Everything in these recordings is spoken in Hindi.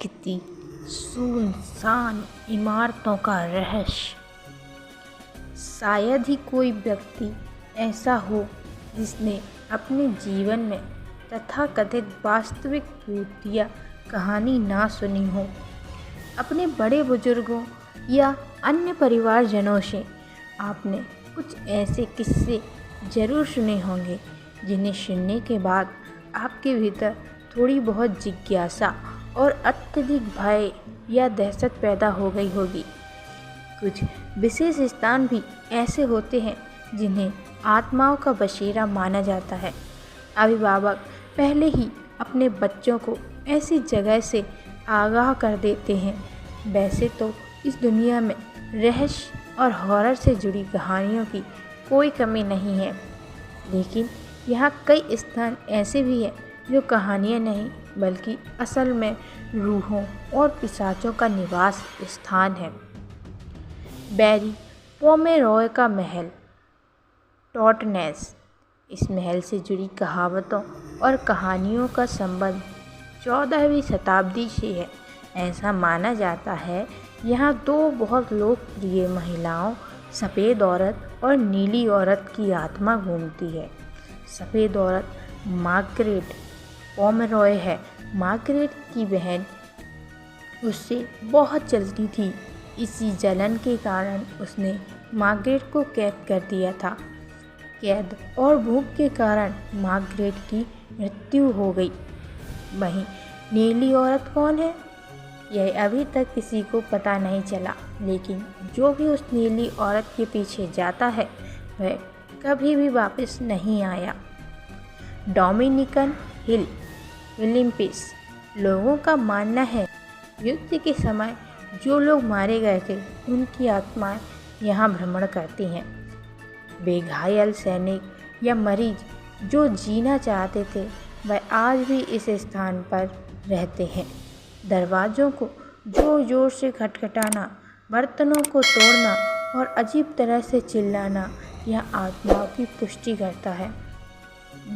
दिखती सुनसान इमारतों का रहस्य। शायद ही कोई व्यक्ति ऐसा हो जिसने अपने जीवन में तथाकथित वास्तविक भूत या कहानी ना सुनी हो। अपने बड़े बुजुर्गों या अन्य परिवारजनों से आपने कुछ ऐसे किस्से ज़रूर सुने होंगे जिन्हें सुनने के बाद आपके भीतर थोड़ी बहुत जिज्ञासा और अत्यधिक भय या दहशत पैदा हो गई होगी। कुछ विशेष स्थान भी ऐसे होते हैं जिन्हें आत्माओं का बसेरा माना जाता है। अभिभावक पहले ही अपने बच्चों को ऐसी जगह से आगाह कर देते हैं। वैसे तो इस दुनिया में रहस्य और हॉरर से जुड़ी कहानियों की कोई कमी नहीं है, लेकिन यहाँ कई स्थान ऐसे भी हैं जो कहानियाँ नहीं बल्कि असल में रूहों और पिशाचों का निवास स्थान है। बैरी पोमेरॉय का महल टॉटनेस। इस महल से जुड़ी कहावतों और कहानियों का संबंध 14वीं शताब्दी से है। ऐसा माना जाता है यहाँ दो बहुत लोकप्रिय महिलाओं, सफ़ेद औरत और नीली औरत की आत्मा घूमती है। सफ़ेद औरत मार्गरेट पोमेरॉय है। मार्गरेट की बहन उससे बहुत जलती थी। इसी जलन के कारण उसने मार्गरेट को कैद कर दिया था। कैद और भूख के कारण मार्गरेट की मृत्यु हो गई। वहीं नीली औरत कौन है, यह अभी तक किसी को पता नहीं चला, लेकिन जो भी उस नीली औरत के पीछे जाता है वह कभी भी वापस नहीं आया। डोमिनिकन हिल ओलंपिस। लोगों का मानना है युद्ध के समय जो लोग मारे गए थे उनकी आत्माएं यहाँ भ्रमण करती हैं। वे घायल सैनिक या मरीज जो जीना चाहते थे वह आज भी इस स्थान पर रहते हैं। दरवाज़ों को ज़ोर ज़ोर से खटखटाना, बर्तनों को तोड़ना और अजीब तरह से चिल्लाना यह आत्माओं की पुष्टि करता है।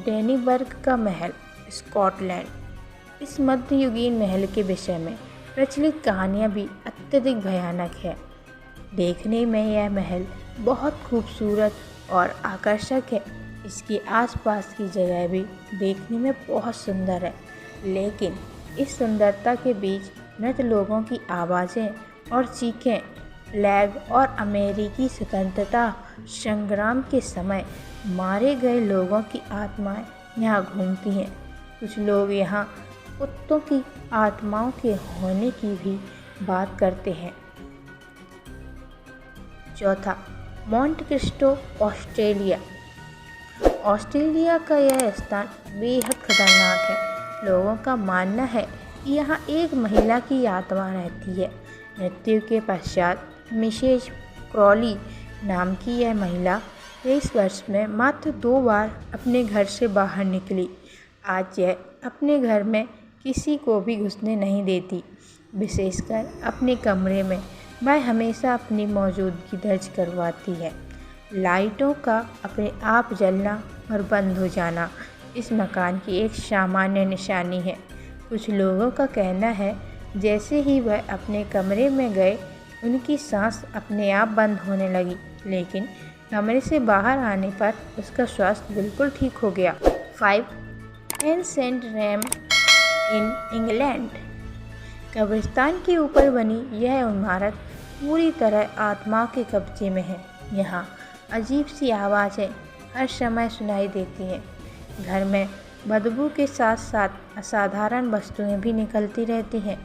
डेनीबर्ग का महल स्कॉटलैंड। इस मध्ययुगीन महल के विषय में प्रचलित कहानियाँ भी अत्यधिक भयानक है। देखने में यह महल बहुत खूबसूरत और आकर्षक है। इसके आसपास की जगह भी देखने में बहुत सुंदर है, लेकिन इस सुंदरता के बीच मृत लोगों की आवाज़ें और चीखें, प्लेग और अमेरिकी स्वतंत्रता संग्राम के समय मारे गए लोगों की आत्माएं यहाँ घूमती हैं। कुछ लोग यहाँ कुत्तों की आत्माओं के होने की भी बात करते हैं। चौथा, मॉन्ट क्रिस्टो ऑस्ट्रेलिया। ऑस्ट्रेलिया का यह स्थान बेहद खतरनाक है। लोगों का मानना है कि यहाँ एक महिला की आत्मा रहती है। मृत्यु के पश्चात मिसेज क्रॉली नाम की यह महिला 23 वर्ष में मात्र 2 बार अपने घर से बाहर निकली। आज यह अपने घर में किसी को भी घुसने नहीं देती, विशेषकर अपने कमरे में वह हमेशा अपनी मौजूदगी दर्ज करवाती है। लाइटों का अपने आप जलना और बंद हो जाना इस मकान की एक सामान्य निशानी है। कुछ लोगों का कहना है जैसे ही वह अपने कमरे में गए उनकी सांस अपने आप बंद होने लगी, लेकिन कमरे से बाहर आने पर उसका स्वास्थ्य बिल्कुल ठीक हो गया। 5. Ancient RAM in England. कब्रिस्तान के ऊपर बनी यह इमारत पूरी तरह आत्मा के कब्जे में है। यहाँ अजीब सी आवाज़ें हर समय सुनाई देती हैं। घर में बदबू के साथ साथ असाधारण वस्तुएं भी निकलती रहती हैं।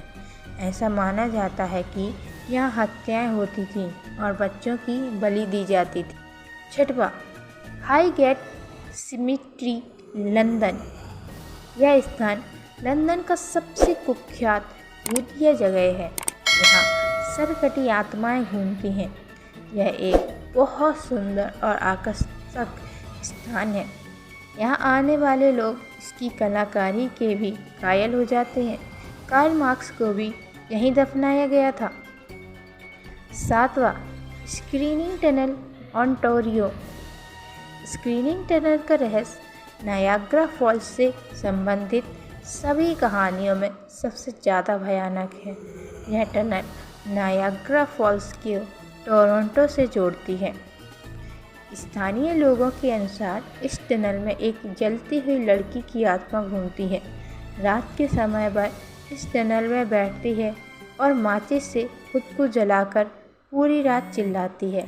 ऐसा माना जाता है कि यहाँ हत्याएं होती थीं और बच्चों की बलि दी जाती थी। 6वां, हाईगेट सिमेट्री लंदन। यह स्थान लंदन का सबसे कुख्यात भूतिया जगह है। यहाँ सरकटी आत्माएं घूमती हैं। यह एक बहुत सुंदर और आकर्षक स्थान है। यहाँ आने वाले लोग इसकी कलाकारी के भी कायल हो जाते हैं। कार्ल मार्क्स को भी यहीं दफनाया गया था। 7वां, screaming tunnel Ontario. Screaming tunnel का रहस्य नायाग्रा फॉल्स से संबंधित सभी कहानियों में सबसे ज़्यादा भयानक है। यह टनल नायाग्रा फॉल्स को टोरंटो से जोड़ती है। स्थानीय लोगों के अनुसार इस टनल में एक जलती हुई लड़की की आत्मा घूमती है। रात के समय वह इस टनल में बैठती है और माचिस से खुद को जलाकर पूरी रात चिल्लाती है।